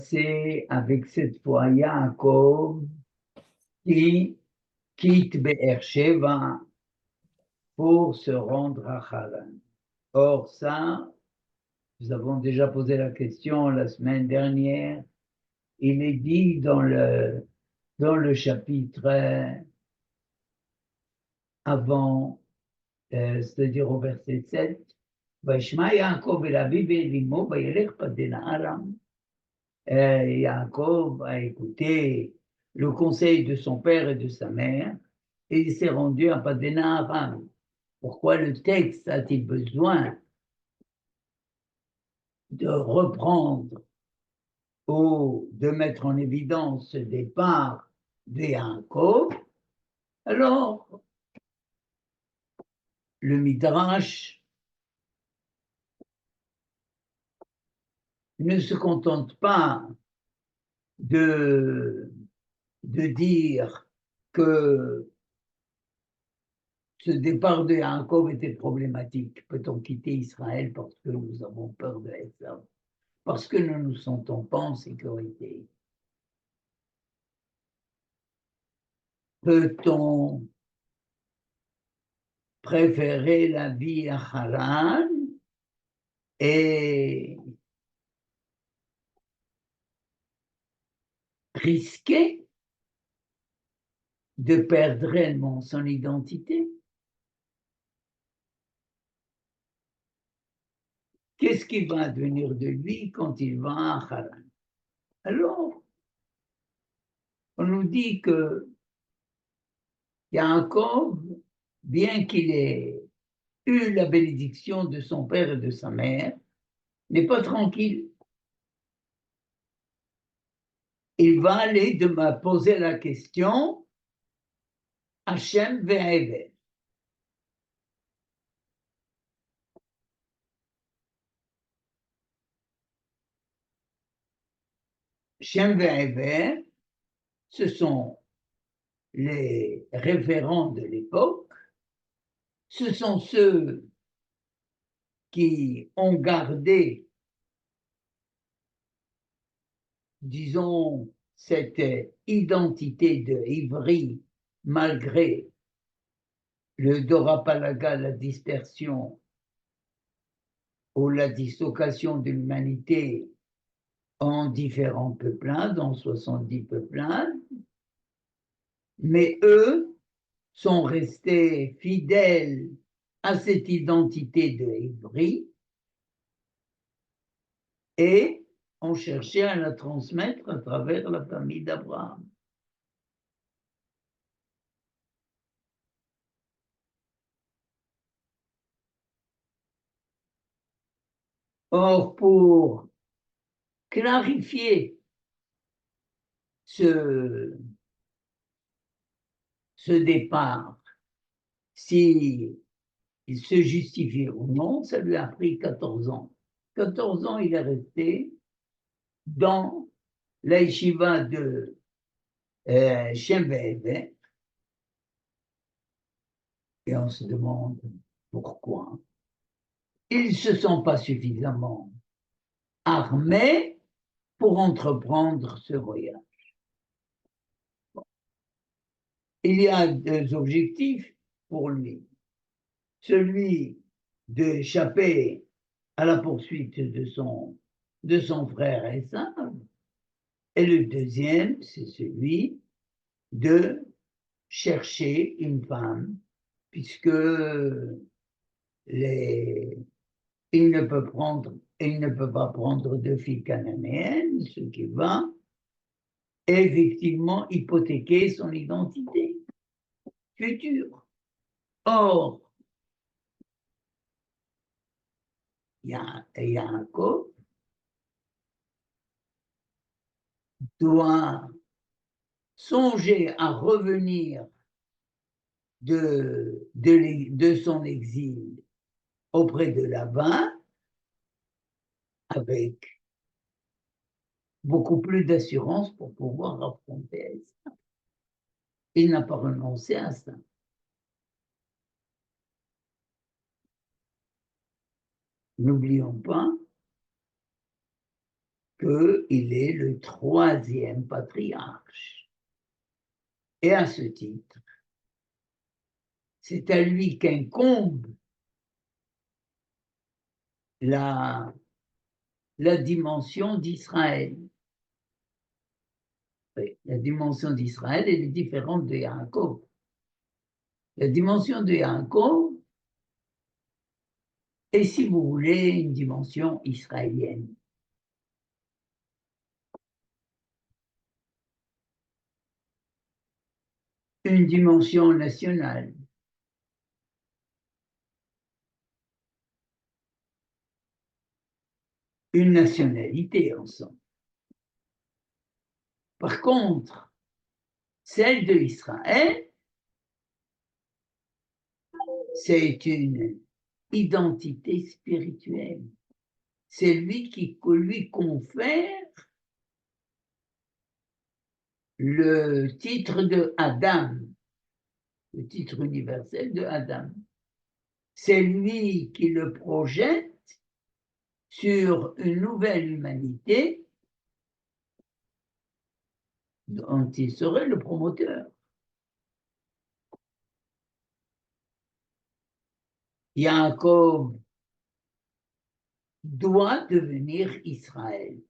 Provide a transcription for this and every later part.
C'est avec cette fois Yaakov qui quitte Be'er-Sheva pour se rendre à Haran. Or, ça, nous avons déjà posé la question la semaine dernière. Il est dit dans le chapitre avant, c'est-à-dire au verset 7, Vaishma Yaakov el Aviv el Imo vayelech padena Aram. Yaakov a écouté le conseil de son père et de sa mère et il s'est rendu à Padena Aram. Pourquoi le texte a-t-il besoin de reprendre ou de mettre en évidence ce départ de Yaakov? Alors, le Midrash ne se contente pas de dire que ce départ de Yaakov était problématique. Peut-on quitter Israël parce que nous avons peur de Esav, parce que nous ne nous sentons pas en sécurité? Peut-on préférer la vie à Haran et risquer de perdre réellement son identité? Qu'est-ce qui va devenir de lui quand il va à Haran? Alors, on nous dit que Yaakov, bien qu'il ait eu la bénédiction de son père et de sa mère, n'est pas tranquille. Il va aller de me poser la question Hachem ve'ever. Hachem ve'ever, ce sont les référents de l'époque, ce sont ceux qui ont gardé, disons, cette identité de Ivri malgré le Dorapalaga, la dispersion ou la dislocation de l'humanité en différents peuplades, en 70 peuplades, mais eux sont restés fidèles à cette identité de Ivri et ont cherché à la transmettre à travers la famille d'Abraham. Or, pour clarifier ce départ, si il se justifiait ou non, ça lui a pris 14 ans. 14 ans, il est resté dans la yeshiva de Shem Ve'ever, et on se demande pourquoi. Ils ne se sont pas suffisamment armés pour entreprendre ce voyage. Bon. Il y a deux objectifs pour lui. Celui d'échapper à la poursuite de son frère Esav, et le deuxième, c'est celui de chercher une femme, puisque il ne peut pas prendre de fille cananéenne, ce qui va effectivement hypothéquer son identité future. Or, Yaakov doit songer à revenir de son exil auprès de Laban avec beaucoup plus d'assurance pour pouvoir affronter ça. Il n'a pas renoncé à ça. N'oublions pas qu'il est le troisième patriarche. Et à ce titre, c'est à lui qu'incombe la dimension d'Israël. La dimension d'Israël, elle est différente de Yaakov. La dimension de Yaakov est, si vous voulez, une dimension israélienne. Une dimension nationale. Une nationalité ensemble. Par contre, celle de Israël, c'est une identité spirituelle. C'est lui qui lui confère le titre de Adam, le titre universel de Adam. C'est lui qui le projette sur une nouvelle humanité dont il serait le promoteur. Yaakov doit devenir Israël.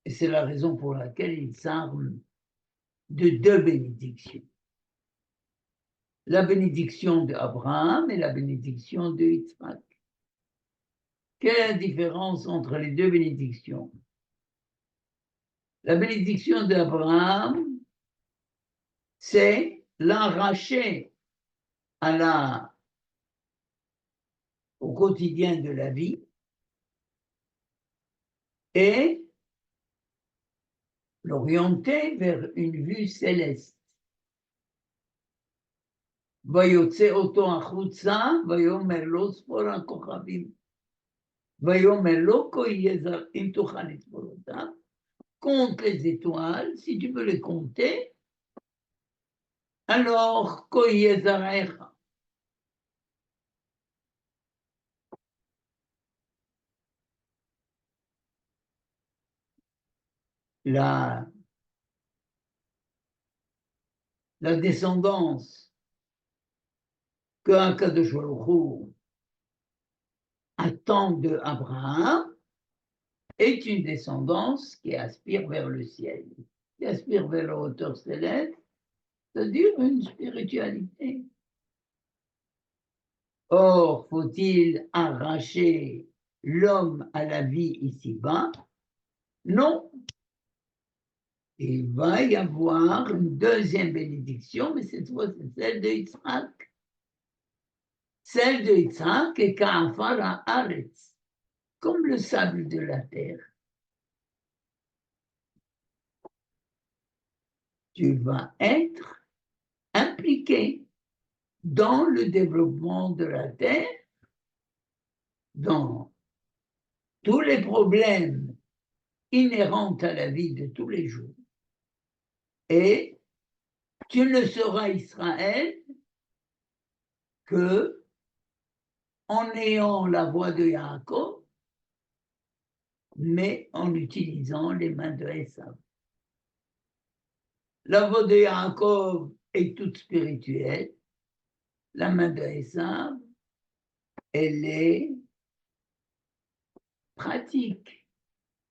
Et c'est la raison pour laquelle il s'arme de deux bénédictions. La bénédiction d'Abraham et la bénédiction de Yitzhak. Quelle est la différence entre les deux bénédictions? La bénédiction d'Abraham, c'est l'arracher au quotidien de la vie et l'orienter vers une vue céleste. ויוצא אותו החוצה, ויאמר לו ספור הכוכבים. ויאמר לו כה יהיה זר, אם תוכל לספור אותם, compte les étoiles, si tu peux les compter, alors כה יהיה זרעך. La descendance que Akadosh Baruch Hu attend de Abraham est une descendance qui aspire vers le ciel, qui aspire vers la hauteur céleste, c'est-à-dire une spiritualité. Or, faut-il arracher l'homme à la vie ici-bas? Non. Il va y avoir une deuxième bénédiction, mais cette fois c'est celle de Yitzhak. Celle de Yitzhak est Ka'afar haaretz, comme le sable de la terre. Tu vas être impliqué dans le développement de la terre, dans tous les problèmes inhérents à la vie de tous les jours. Et tu ne seras Israël que en ayant la voix de Yaakov, mais en utilisant les mains de Esav. La voix de Yaakov est toute spirituelle. La main de Esav, elle est pratique,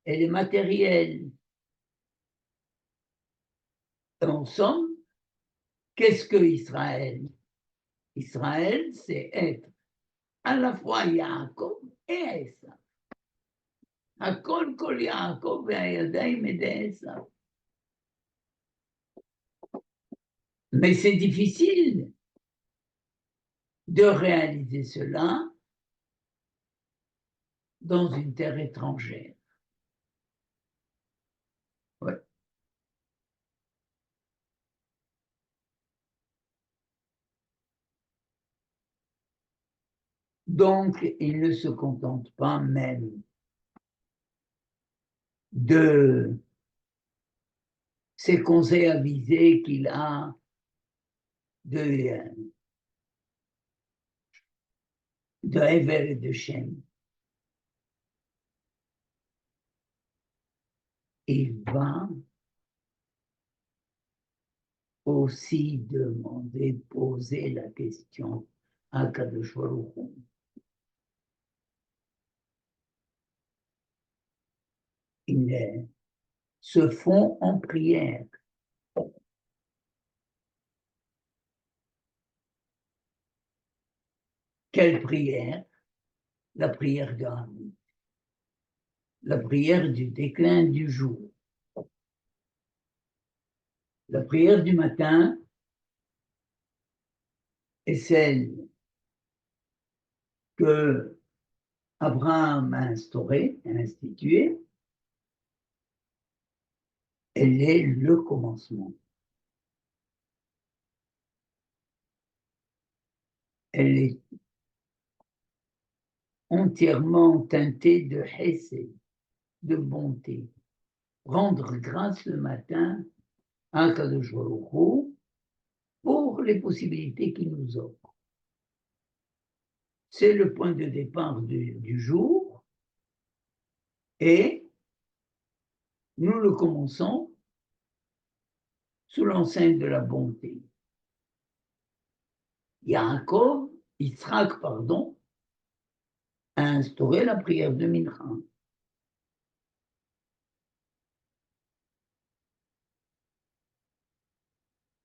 elle est matérielle. En somme, qu'est-ce que Israël? Israël, c'est être à la fois Yaakov et Esav. הכל כל יעקב והידיים ידי עשיו. Mais c'est difficile de réaliser cela dans une terre étrangère. Ouais. Donc, il ne se contente pas même de ces conseils avisés qu'il a de Hevel et de Shem. il va aussi demander, poser la question à Kadosh Baruch Hu. Ils se font en prière. Quelle prière? La prière de Hamid. La prière du déclin du jour. La prière du matin est celle que Abraham a instaurée, a instituée. Elle est le commencement. Elle est entièrement teintée de hesed, de bonté. Rendre grâce le matin à Kadosh Baruch Hu pour les possibilités qu'il nous offre. C'est le point de départ du jour et nous le commençons sous l'enceinte de la bonté. Yaakov, Yitzhak, pardon, a instauré la prière de Mincha.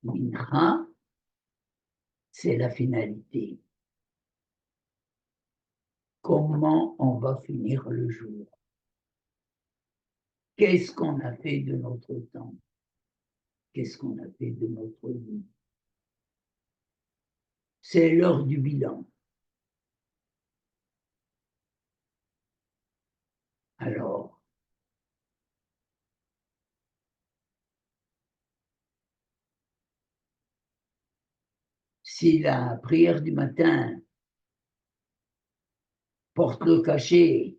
Mincha, c'est la finalité. Comment on va finir le jour? Qu'est-ce qu'on a fait de notre temps? Qu'est-ce qu'on a fait de notre vie? C'est l'heure du bilan. Alors, si la prière du matin porte le cachet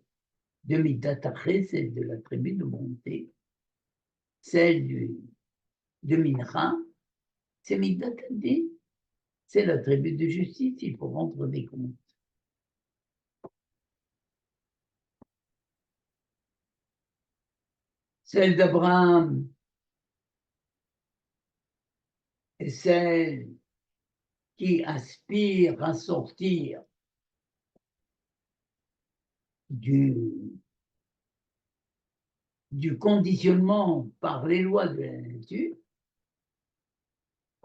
de Midat HaChesed, de la tribu de bonté, celle de Mincha, c'est Midat HaDin, c'est la tribu de justice, il faut rendre des comptes. Celle d'Abraham est celle qui aspire à sortir du conditionnement par les lois de la nature,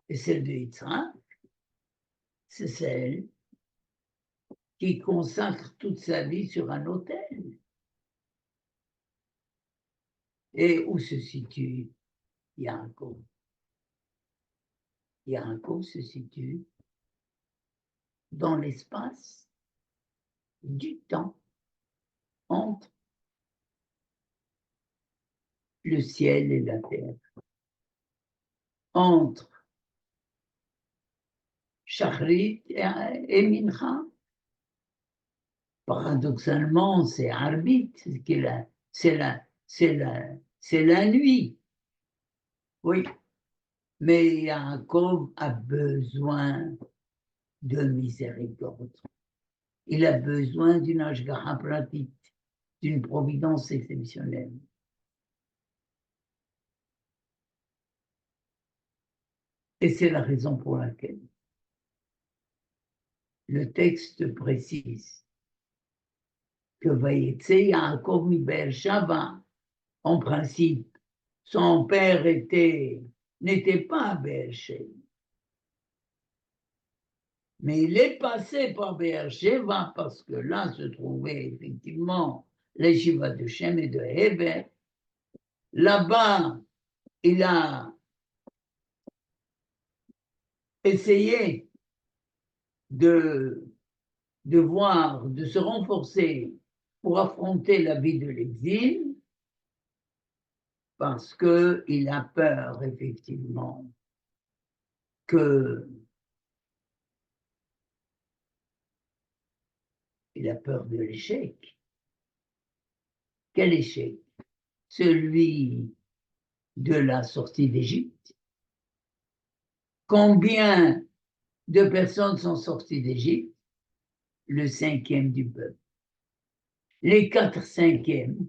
et celle de Yitzhak, c'est celle qui consacre toute sa vie sur un autel. Et où se situe Yaakov? Yaakov se situe dans l'espace du temps entre le ciel et la terre, entre Shachrit et Mincha. Paradoxalement, c'est Arbit, c'est la nuit. Oui, mais Yaakov a besoin de miséricorde. Il a besoin d'une Ashgaha pratique, d'une providence exceptionnelle. Et c'est la raison pour laquelle le texte précise que Vayetse Yaakov mi Beersheva, en principe, son père n'était pas à Beersheba. Mais il est passé par Beersheba parce que là se trouvait effectivement les Shiva de Shem et de Heber. Là-bas, il a essayé de voir, de se renforcer pour affronter la vie de l'exil, parce qu'il a peur, effectivement, il a peur de l'échec. Quel échec? Celui de la sortie d'Égypte. Combien de personnes sont sorties d'Égypte? Le 5e du peuple. Les 4/5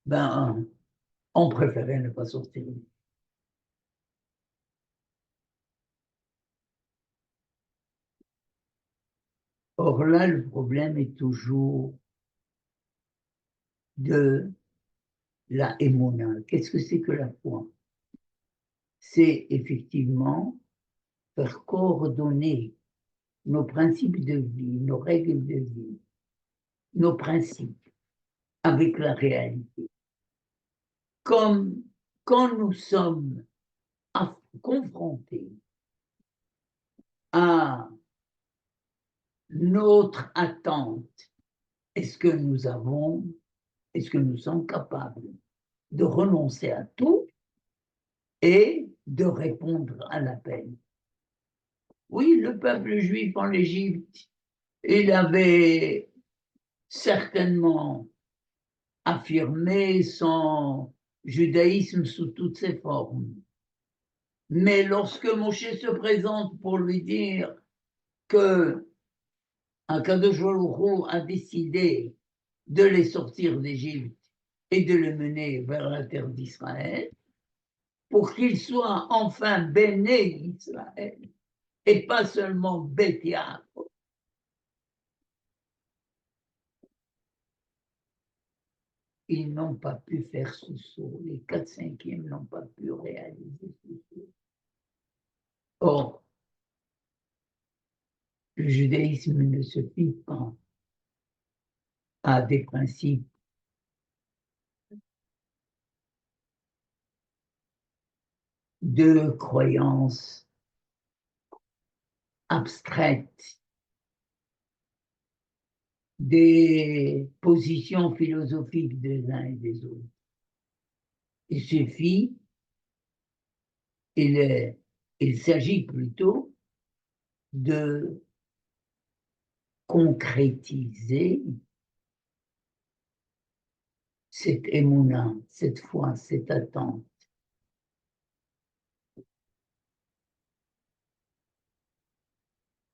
ben, on préférait ne pas sortir. Or là, le problème est toujours de la émona. Qu'est-ce que c'est que la foi? C'est effectivement faire coordonner nos principes de vie, nos règles de vie, nos principes avec la réalité. Comme quand nous sommes confrontés à notre attente, est-ce que nous sommes capables de renoncer à tout et de répondre à l'appel? Oui, le peuple juif en Égypte, il avait certainement affirmé son judaïsme sous toutes ses formes. Mais lorsque Moshe se présente pour lui dire que Akadosh Baruch Hu a décidé de les sortir d'Égypte et de les mener vers la terre d'Israël, pour qu'ils soient enfin bénis Israël, et pas seulement Beth Yaakov. Ils n'ont pas pu faire ce saut. Les 4/5 n'ont pas pu réaliser ce saut. Or, le judaïsme ne se fie pas à des principes de croyances abstraites, des positions philosophiques des uns et des autres. Il s'agit plutôt de concrétiser cette émouna, cette foi, cette attente.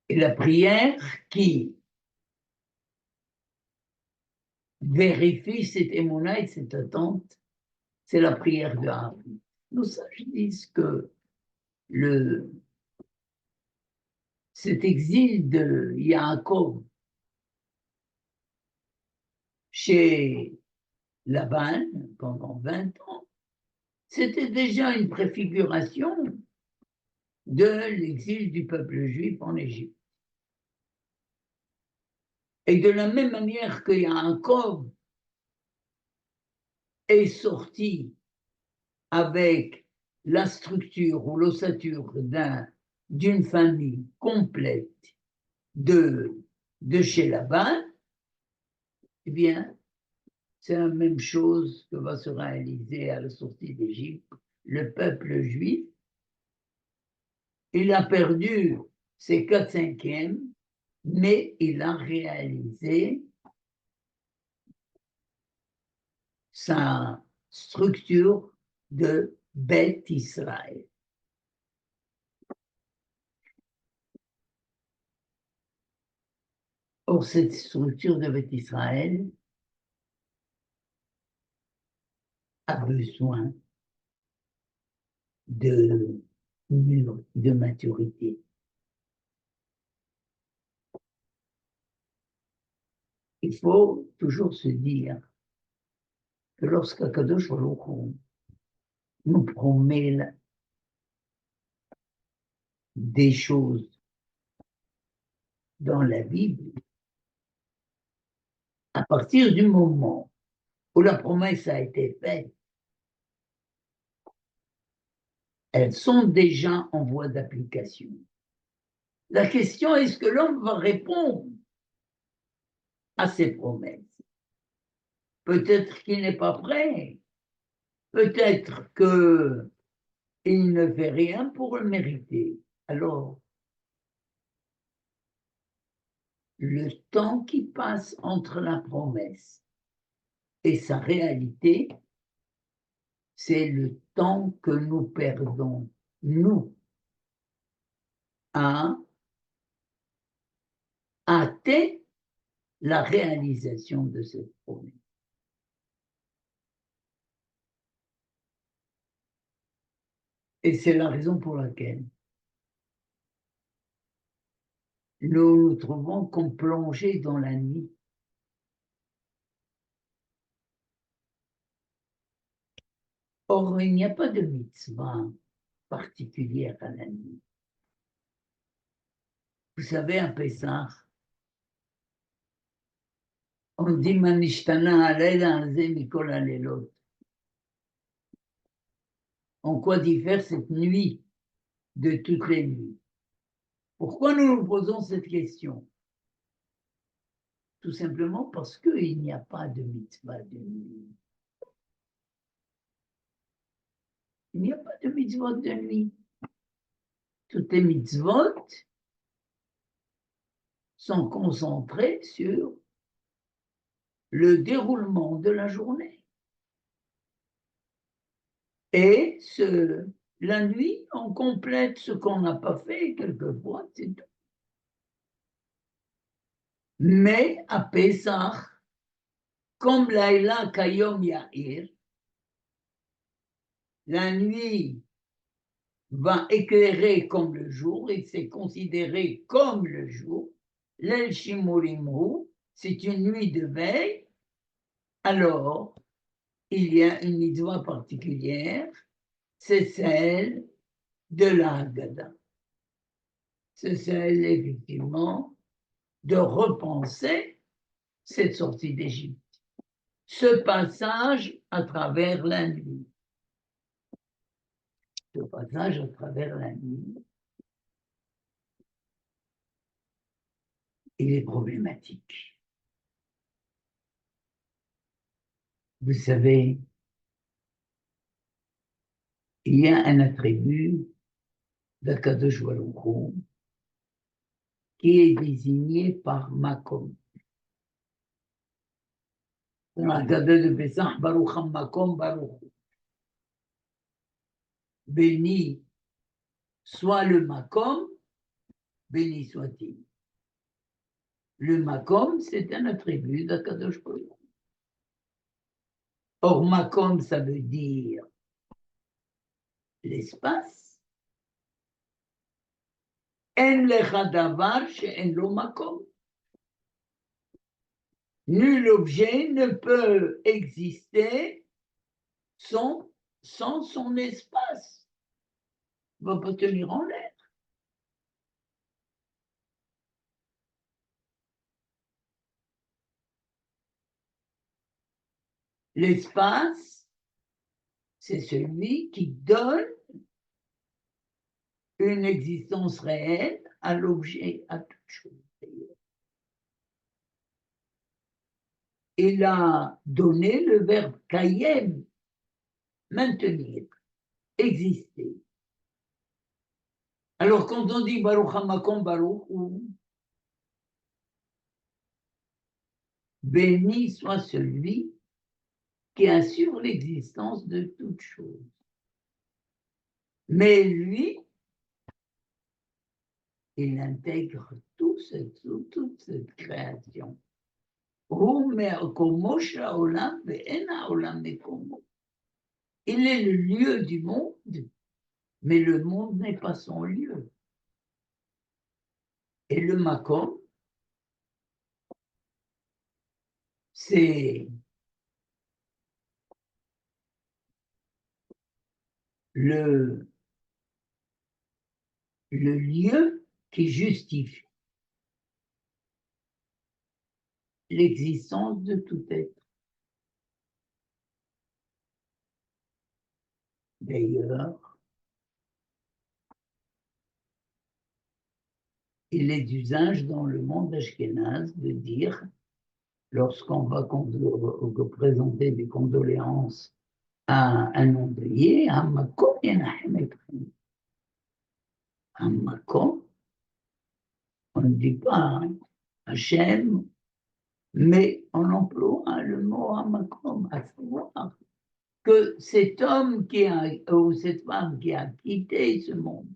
Et la prière qui vérifie cette émouna et cette attente, c'est la prière de Aaron. Nos sages disent que cet exil de Yaakov chez Laban pendant 20 ans, c'était déjà une préfiguration de l'exil du peuple juif en Égypte. Et de la même manière que Yaakov est sorti avec la structure ou l'ossature d'une famille complète de chez Laban, eh bien, c'est la même chose que va se réaliser à la sortie d'Égypte. Le peuple juif, il a perdu ses 4/5, mais il a réalisé sa structure de Beth Israël. Or, cette structure de Beth Israël a besoin de maturité. Il faut toujours se dire que lorsqu'Akadosh Baruch Hu nous promet des choses dans la Bible, à partir du moment où la promesse a été faite, elles sont déjà en voie d'application. La question est, est-ce que l'homme va répondre à ces promesses? Peut-être qu'il n'est pas prêt, peut-être qu'il ne fait rien pour le mériter. Alors, le temps qui passe entre la promesse et sa réalité, c'est le temps que nous perdons, nous, à hâter la réalisation de cette promesse. Et c'est la raison pour laquelle nous nous trouvons comme plongés dans la nuit. Or, il n'y a pas de mitzvah particulière à la nuit. Vous savez, à Pessah, on dit Manishtana alayla azeh mikol halelot. En quoi diffère cette nuit de toutes les nuits? Pourquoi nous nous posons cette question? Tout simplement parce qu'il n'y a pas de mitzvah de nuit. Il n'y a pas de mitzvot de nuit. Toutes les mitzvot sont concentrées sur le déroulement de la journée. Et la nuit, on complète ce qu'on n'a pas fait quelquefois, c'est tout. Mais à Pessah, comme Laïla Kayom Yahir, la nuit va éclairer comme le jour et c'est considéré comme le jour. L'El Shimurimhu, c'est une nuit de veille. Alors, il y a une mitzvah particulière, c'est celle de la Haggadah. C'est celle, effectivement, de repenser cette sortie d'Égypte, ce passage à travers la nuit. Ce passage à travers la nuit, il est problématique. Vous savez, il y a un attribut d'Akadosh Baruch Hu qui est désigné par Makom. Dans la Haggadah de Pessah, Baruch HaMakom Baruch Hu. Béni soit le Makom, béni soit-il. Le Makom, c'est un attribut d'Akadosh Baruch Hu. Or, Makom, ça veut dire l'espace. En lecha davar she'en lo makom. Nul objet ne peut exister sans son espace. Il ne va pas tenir en l'air. L'espace, c'est celui qui donne une existence réelle à l'objet, à toute chose. Il a donné le verbe kayem, maintenir, exister. Alors quand on dit Baruch HaMakom Baruch Hu, béni soit celui qui assure l'existence de toute chose. Mais lui, il intègre toute cette création. Il est le lieu du monde, mais le monde n'est pas son lieu. Et le Makom, c'est le lieu qui justifie l'existence de tout être. D'ailleurs, il est d'usage dans le monde ashkénaze de dire, lorsqu'on va présenter des condoléances à un endeuillé, un makom on ne dit pas Hachem, mais on emploie le mot Hamakom, à savoir que cet homme ou cette femme qui a quitté ce monde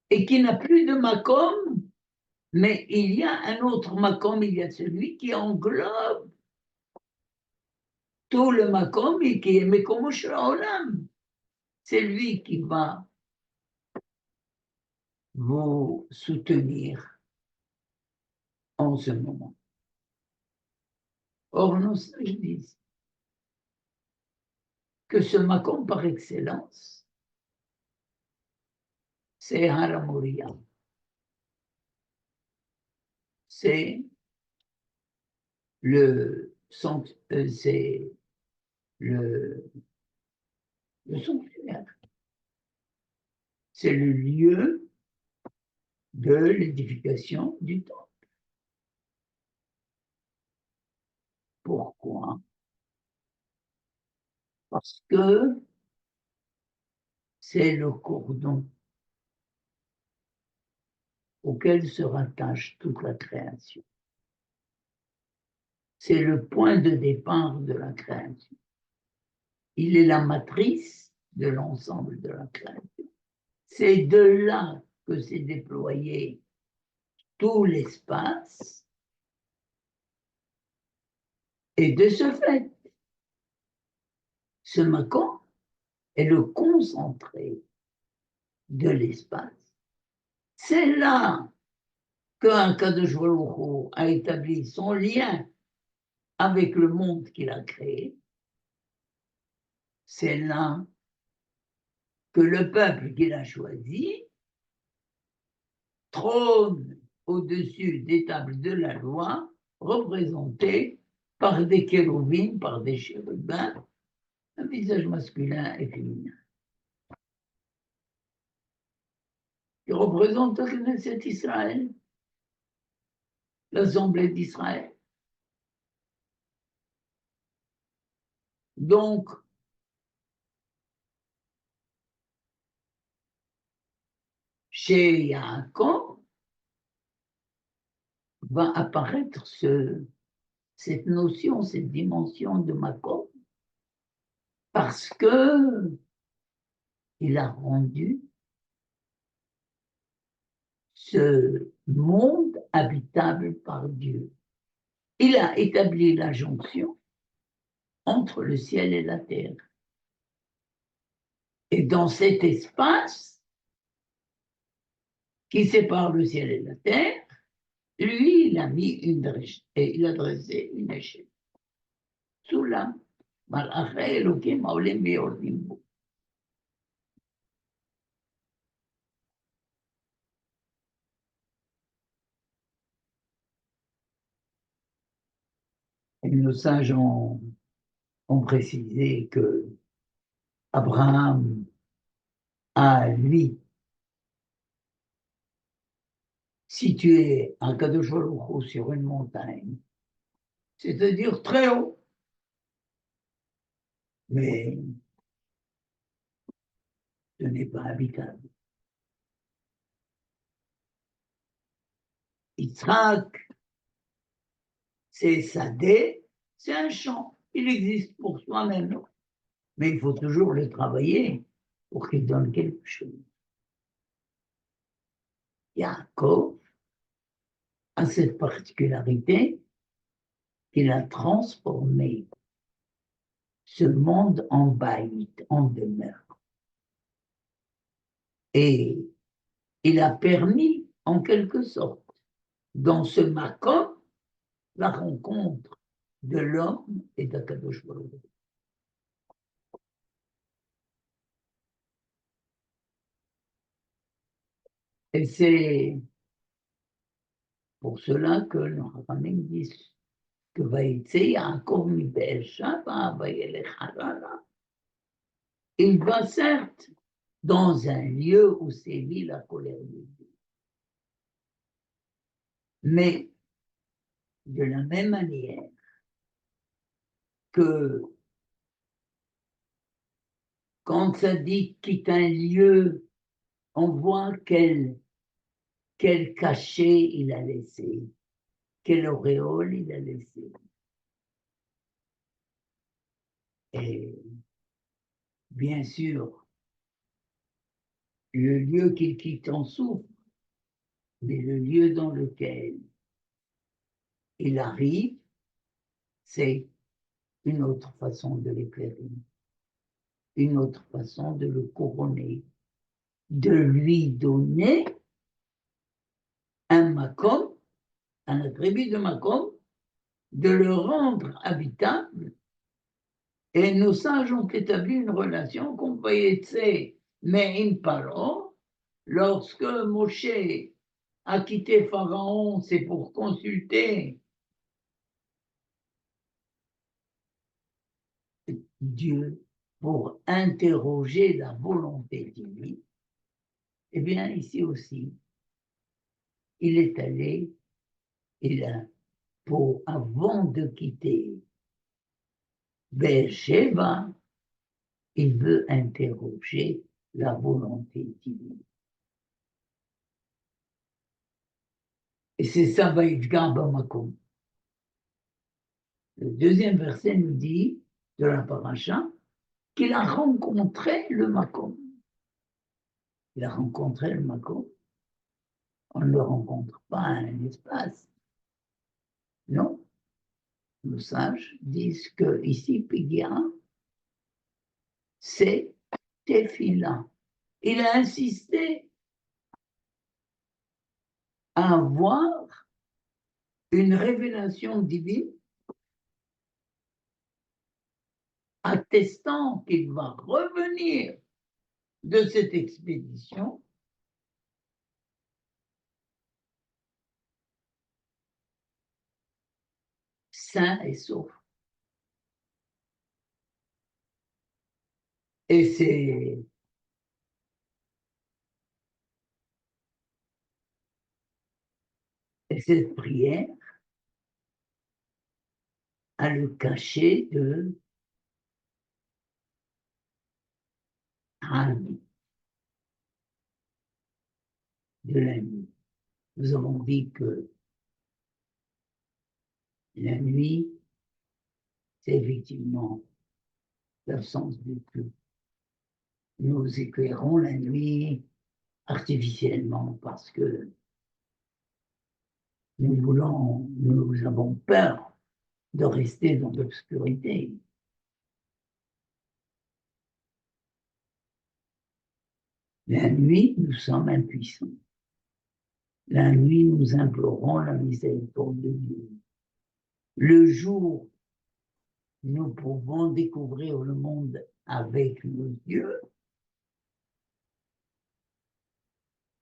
et qui n'a plus de Makom, mais il y a un autre Makom, il y a celui qui englobe tout le Makom et qui est Mekomo Shel Haolam. c'est lui qui va vous soutenir en ce moment. Or, nos sages disent que ce Makom par excellence, c'est Haramoria. C'est le sanctuaire. C'est le lieu de l'édification du temple. Pourquoi? Parce que c'est le cordon auquel se rattache toute la création. C'est le point de départ de la création. Il est la matrice de l'ensemble de la création. C'est de là que s'est déployé tout l'espace. Et de ce fait, ce Makom est le concentré de l'espace. C'est là qu'un Kadosh Baruch Hu a établi son lien avec le monde qu'il a créé. C'est là que le peuple qu'il a choisi trône au-dessus des tables de la loi, représenté par des kérouvim, par des chérubins, un visage masculin et féminin. Qui représente le Knesset Israël, l'Assemblée d'Israël. Donc, chez Yaakov va apparaître cette notion, cette dimension de Makom, parce que il a rendu ce monde habitable par Dieu. Il a établi la jonction entre le ciel et la terre. Et dans cet espace qui sépare le ciel et la terre, lui, il a mis et il a dressé une échelle. Soulam, Malaché Elohim Haolim Ve'ordim Bo. Et nos sages ont précisé que Abraham a, lui, situé un Kadosh Baruch Hu sur une montagne, c'est-à-dire très haut. Mais ce n'est pas habitable. Yitzhak, c'est Sadé, c'est un champ. Il existe pour soi-même. Mais il faut toujours le travailler pour qu'il donne quelque chose. Yaakov a cette particularité qu'il a transformé ce monde en baït, en demeure. Et il a permis, en quelque sorte, dans ce Makom, la rencontre de l'homme et d'Akadosh Baruch Hu. Et c'est pour cela que les Chachamim disent que Vaïtse Yaakov mi Be'er-Sheva vayelech Harana. Il va certes dans un lieu où sévit la colère de Dieu. Mais de la même manière que quand ça dit quitte un lieu, on voit quel cachet il a laissé, quelle auréole il a laissé. Et bien sûr, le lieu qu'il quitte en souffre, mais le lieu dans lequel il arrive, c'est une autre façon de l'éclairer, une autre façon de le couronner, de lui donner un makom, un attribut de makom, de le rendre habitable. Et nos sages ont établi une relation qu'on peut essayer, mais in paro, lorsque Moshe a quitté Pharaon, c'est pour consulter Dieu, pour interroger la volonté divine. Eh bien, ici aussi, il est allé, avant de quitter Beersheba, il veut interroger la volonté divine. Et c'est ça, Vaïdgar Bamakom. Le deuxième verset nous dit, de la paracha, qu'il a rencontré le Makom. Il a rencontré le Makom. On ne le rencontre pas à un espace. Non. Nos sages disent que ici, Pégia, c'est Tefila. Il a insisté à avoir une révélation divine attestant qu'il va revenir de cette expédition sain et sauf. Et cette prière a le cachet de Hani, de la nuit. Nous avons dit que la nuit, c'est effectivement l'absence de tout. Nous éclairons la nuit artificiellement parce que nous avons peur de rester dans l'obscurité. La nuit, nous sommes impuissants. La nuit, nous implorons la miséricorde de Dieu. Le jour, nous pouvons découvrir le monde avec nos yeux.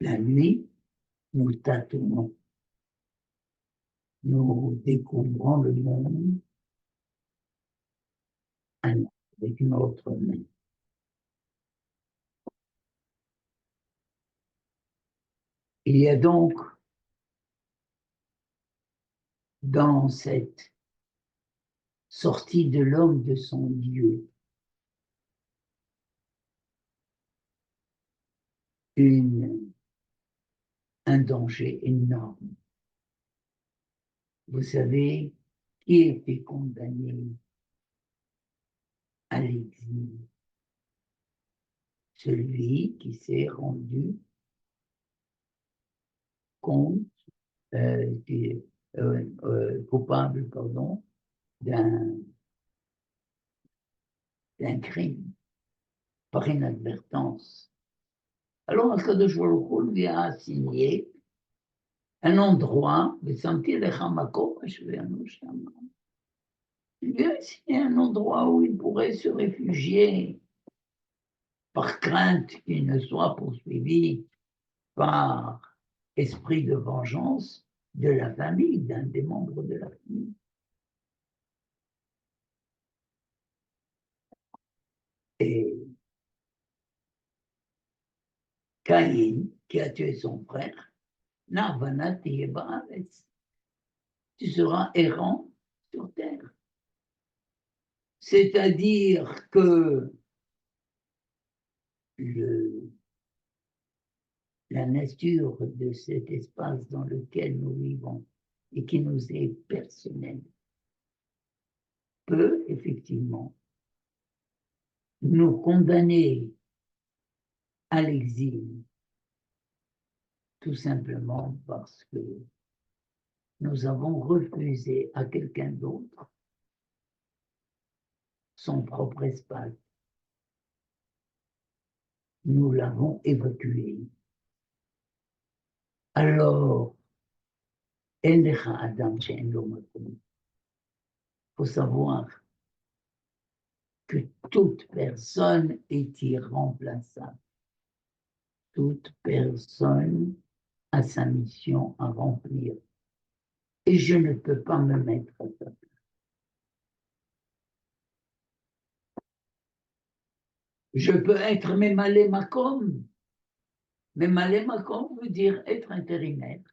La nuit, nous tâtonnons. Nous découvrons le monde avec notre main. Il y a donc dans cette sortie de l'homme de son Dieu un danger énorme. Vous savez qui était condamné à l'exil? Celui qui s'est rendu compte, coupable, pardon, d'un crime par inadvertance. Alors, Akadosh Baruch Hu lui a assigné un endroit, il lui a assigné un endroit où il pourrait se réfugier par crainte qu'il ne soit poursuivi par esprit de vengeance de la famille, d'un des membres de la famille. Et Caïn, qui a tué son frère, tu seras errant sur terre. C'est-à-dire que la nature de cet espace dans lequel nous vivons et qui nous est personnel peut effectivement nous condamner à l'exil, tout simplement parce que nous avons refusé à quelqu'un d'autre son propre espace. nous l'avons évacué. Alors, il faut savoir que toute personne est irremplaçable. Toute personne a sa mission à remplir. Et je ne peux pas me mettre à sa place. Je peux être Mémalé Makom. Mémalé Makom veut dire être intérimaire.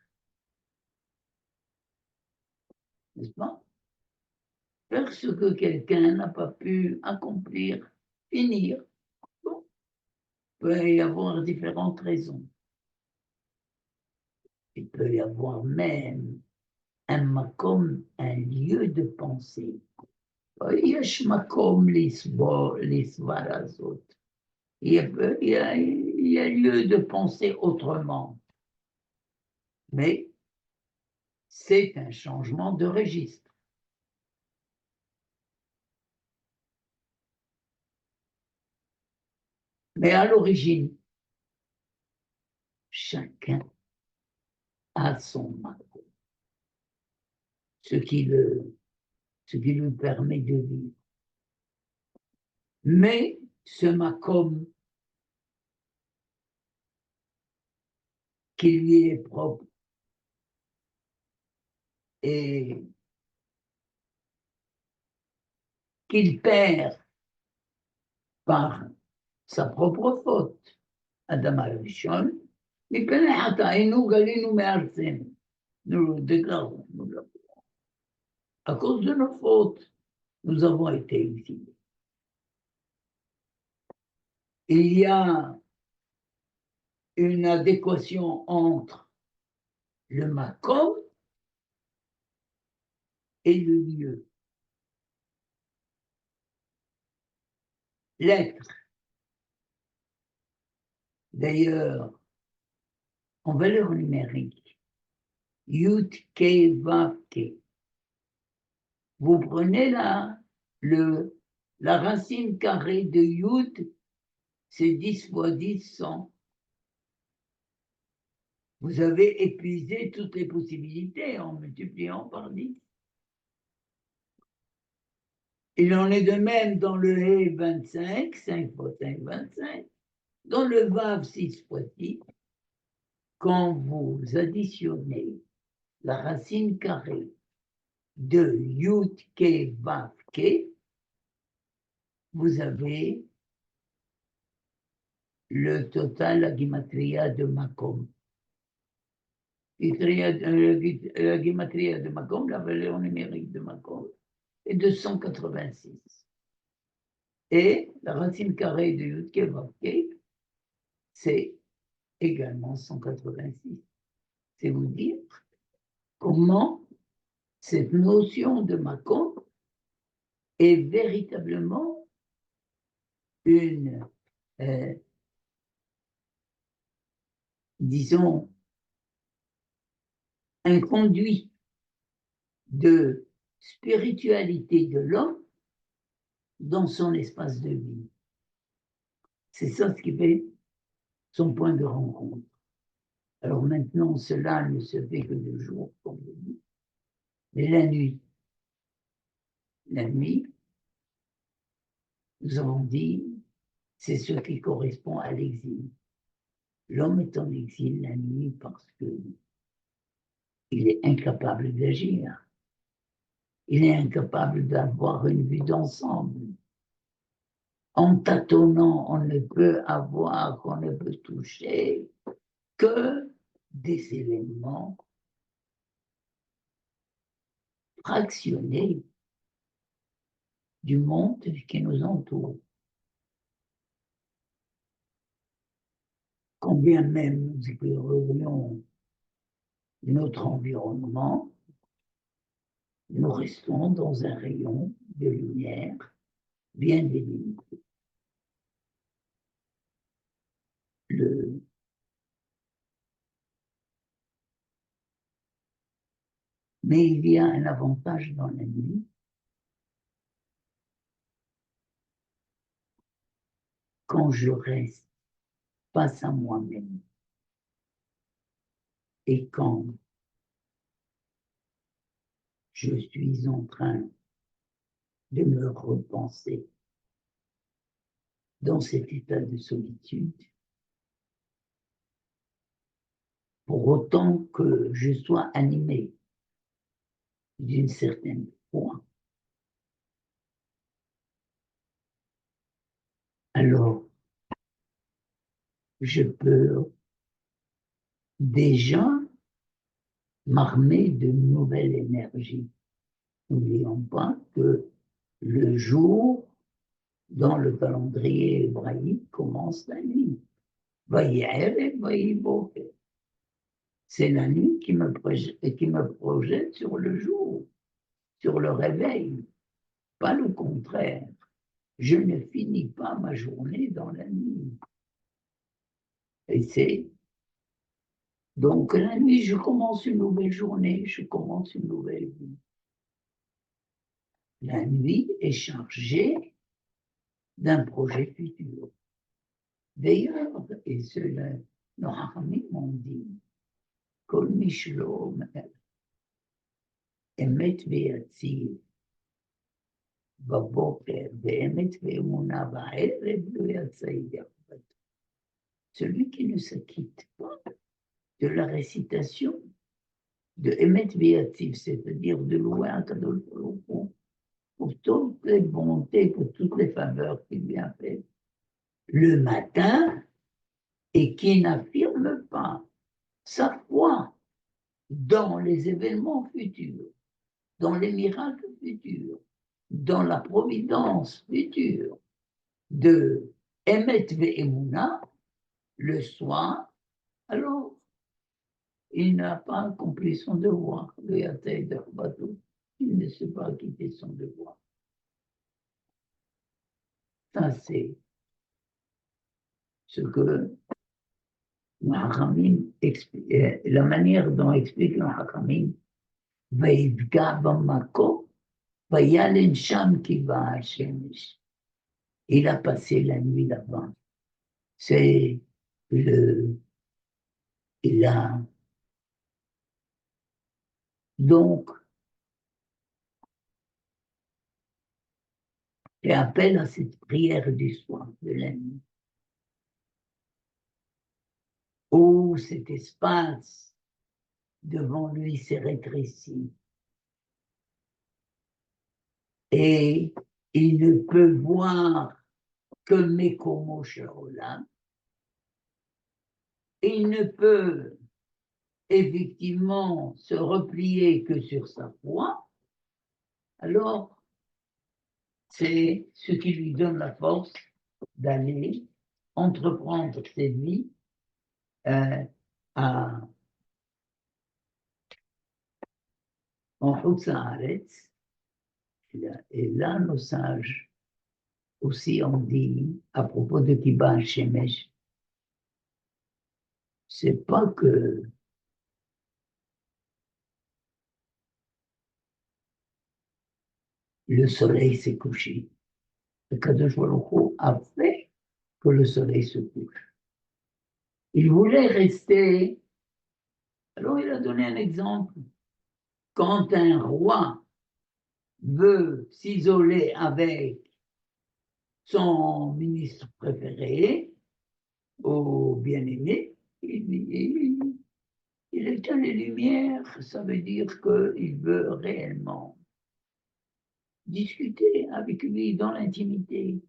N'est-ce pas? Faire ce que quelqu'un n'a pas pu accomplir, finir. Bon, il peut y avoir différentes raisons. Il peut y avoir même un makom, un lieu de pensée. יש מקום לסבר הזאת. Il y a lieu de penser autrement. Mais c'est un changement de registre. Mais à l'origine, chacun a son makom, ce qui lui permet de vivre. Mais ce makom qui lui est propre et qu'il perd par sa propre faute, Adam Arishon, מפני חטאינו גלינו מארצנו. Nous le déclarons, nous l'avons. À cause de nos fautes, nous avons été exilés. Il y a une adéquation entre le makom et le lieu. L'être. D'ailleurs, en valeur numérique, Yud Ke Vav Ke. Vous prenez la racine carrée de Yud, c'est 10 fois 10, 100. Vous avez épuisé toutes les possibilités en multipliant par 10. Il en est de même dans le He 25, 5 fois 5, 25. Dans le Vav 6 fois 6, quand vous additionnez la racine carrée de Yud Ke Vav Ke, vous avez le total, la gematria de Makom. La gematria de Makom, la valeur numérique de Makom, est de 186. Et la racine carrée de Yud Ke Vav Ke, c'est également 186. C'est vous dire comment cette notion de Makom est véritablement une, disons, un conduit de spiritualité de l'homme dans son espace de vie. C'est ça ce qui fait son point de rencontre. Alors maintenant, cela ne se fait que de jour, comme je dis, mais la nuit, nous avons dit, c'est ce qui correspond à l'exil. L'homme est en exil la nuit parce qu'il est incapable d'agir. Il est incapable d'avoir une vue d'ensemble. En tâtonnant, on ne peut avoir, on ne peut toucher que des éléments fractionnés du monde qui nous entoure. Combien même nous éclairerions notre environnement, nous restons dans un rayon de lumière bien délimité. Mais il y a un avantage dans la nuit. Quand je reste face à moi-même. Et quand je suis en train de me repenser dans cet état de solitude, pour autant que je sois animé d'une certaine foi, alors je peux déjà m'armer de nouvelles énergies. N'oublions pas que le jour, dans le calendrier hébraïque, commence la nuit. C'est la nuit qui me projette sur le jour, sur le réveil, pas le contraire. Je ne finis pas ma journée dans la nuit. Et c'est donc la nuit, je commence une nouvelle journée, je commence une nouvelle vie. La nuit est chargée d'un projet futur. D'ailleurs, et cela, nos Hachamim m'ont dit, Kol Mishlo Emet Ve'atziv Baboker Ve'emet Ve'emuna Ba'erev Lo Yatzai Yachvat. Celui qui ne s'acquitte pas de la récitation de Emet Ve'atziv, c'est-à-dire de louer un Kadosh Baruch Hu pour toutes les bontés, pour toutes les faveurs qu'il lui a faites le matin, et qui n'affirme pas sa foi dans les événements futurs, dans les miracles futurs, dans la providence future de Emet Ve'emuna, le soir, alors il n'a pas accompli son devoir, le Yatei d'Arbatou, il ne sait pas quitter son devoir. Ça, c'est ce que la manière dont explique le Hachamim, Vaïdga Bamako, Vayalen Sham Kiva Hashemesh. Il a passé la nuit là-bas. C'est le. Il a. Donc, il appelle à cette prière du soir, de la nuit, où cet espace devant lui s'est rétréci. Et il ne peut voir que Mekomo Sheolam. Il ne peut effectivement se replier que sur sa foi. Alors, c'est ce qui lui donne la force d'aller entreprendre cette vie en Hutzaharetz. Et là, nos sages aussi ont dit, à propos de Kiba Shemesh, c'est pas que le soleil s'est couché. Le Kadosh Baruch Hu a fait que le soleil se couche. Il voulait rester. Alors il a donné un exemple. Quand un roi veut s'isoler avec son ministre préféré ou bien-aimé, il éteint les lumières, ça veut dire qu'il veut réellement discuter avec lui dans l'intimité.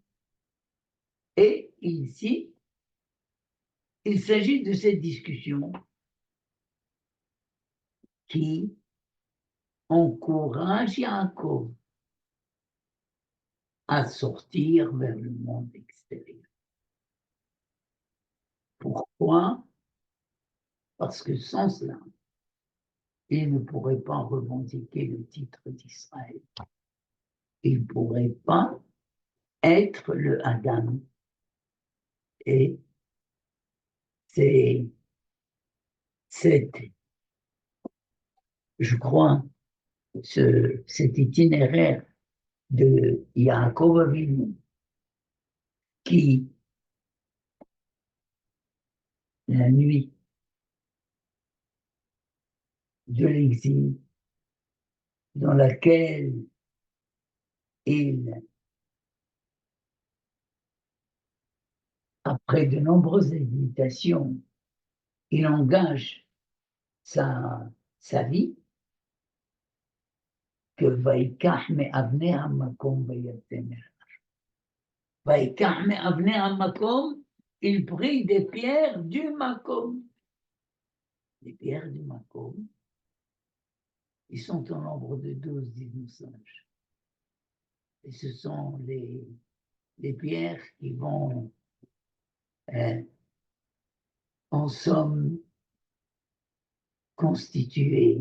Et ici, il s'agit de cette discussion qui encourage Yaakov à sortir vers le monde extérieur. Pourquoi? Parce que sans cela, il ne pourrait pas revendiquer le titre d'Israël. Il ne pourrait pas être le Adam. Et c'est je crois, cet itinéraire de Yaakov Avinu qui la nuit de l'exil, dans laquelle il, après de nombreuses hésitations, il engage sa vie, que Vaikach me avne hamakom vayatemer. Vaikach me avne hamakom, il prit des pierres du makom. Les pierres du makom, ils sont au nombre de 12, disent sages. Et ce sont les pierres qui vont, en somme, constituer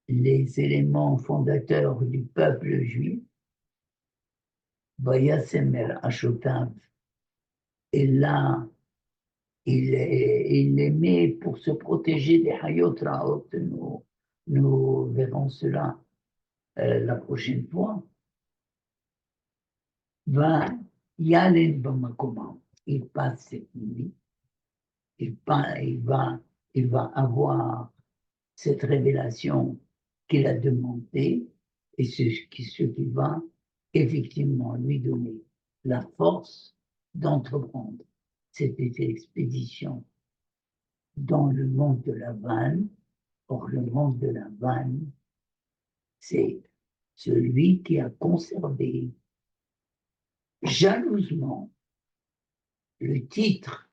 les éléments fondateurs du peuple juif. Vayasemer Ashotav. Et là, il les met pour se protéger des Hayot Raot. Nous verrons cela la prochaine fois. Va Yalen Bamakoma. Il passe cette nuit. Il va avoir cette révélation qu'il a demandée et ce qui va effectivement lui donner la force d'entreprendre cette expédition dans le monde de la vanne. Or, le monde de la vanne, c'est celui qui a conservé jalousement le titre